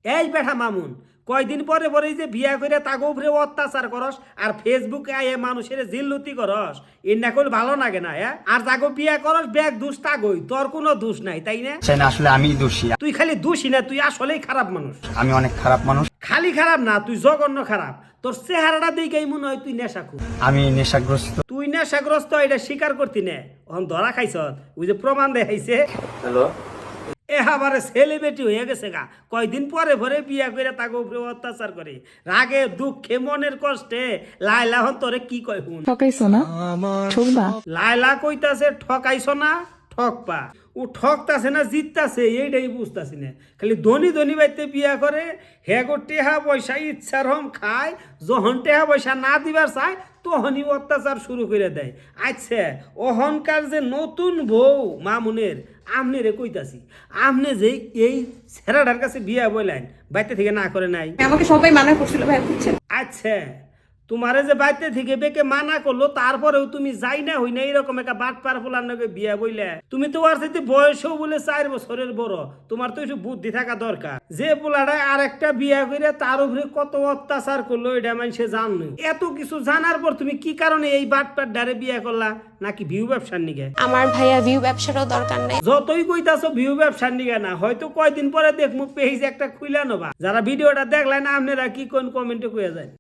এই বেটা মামুন, কয়দিন পরে পরে যে বিয়া করে তাকে উপরে অত্যাচার করস আর ফেসবুকে আয়ে মানুষের জিল্লুতি করস, এন্না করলে ভালো লাগে না। আর তাকে বিয়া করস ব্যাগ দোষ তাগই, তোর কোনো দোষ নাই, তাই না? না আসলে আমি দোষী। তুই খালি দোষী না, তুই আসলেই খারাপ মানুষ। আমি অনেক খারাপ মানুষ। খালি খারাপ না, তুই জঘন্য খারাপ। তোর চেহারাটা দেখেই মনে হয় তুই নেশাখোর। আমি নেশাগ্রস্ত। তুই নেশাগ্রস্ত এটা স্বীকার করতি না, এখন ধরা খাইছ। ওই যে প্রমাণ দেখাইছে। হ্যালো, এবারে সেলিব্রিটি হয়ে গেছে গা, কয়দিন পরে পরে বিয়া করে তাকে উপরে অত্যাচার করে। রাগে দুঃখে মনের কষ্টে লাইলা হন তোরে কি কয় হুন। ঠকাইছো না, ঠকবা। লাইলা কইতাছে ঠকাইছ না, ঠকপা। ও ঠকতাছে না জিততাছে এইটাই বুঝতাছি না। খালি ধনী ধনী বাইতে বিয়া করে, হেগো টেহা পয়সা ইচ্ছার হম খায়, যখন টেহা পয়সা না দিবার চায় তখনই অত্যাচার শুরু করে দেয়। আচ্ছা, অহংকার যে নতুন বউ মামুনের, আমনে রে কইতাছি, আমনে যে এই ছেড়াটার কাছে বিয়া বললেন, বাইতে থেকে না করে নাই। আমাকে সবাই মানা করছিল ভাই, বুঝছেন? আচ্ছা, তোমারে যে বাইতে থেকে বেকে মানা করলো, তারপরেও তুমি যাই না হই না এরকম একটা বাট পার ফোলার নাকি বিয়া বইলে। তুমি তো আর সাথে বয়সও বলে 4 বছরের বড়, তোমার তো একটু বুদ্ধি থাকা দরকার। যে পোলাটা আর একটা বিয়া করে তার উপরে কত অত্যাচার করলো এটা মানুষে জানো। এত কিছু জানার পর তুমি কি কারণে এই বাট পার ডারে বিয়া করলা? নাকি ভিউ ব্যবসার নিগে? আমার ভাইয়া ভিউ ব্যবসারও দরকার নাই। যতই কইতাছো ভিউ ব্যবসার নিগে না, হয়তো কয়দিন পরে দেখমু পেজ একটা খুইলা নেবা। যারা ভিডিওটা দেখলেন আপনারা কি কোন কমেন্টে কইয়া যায়।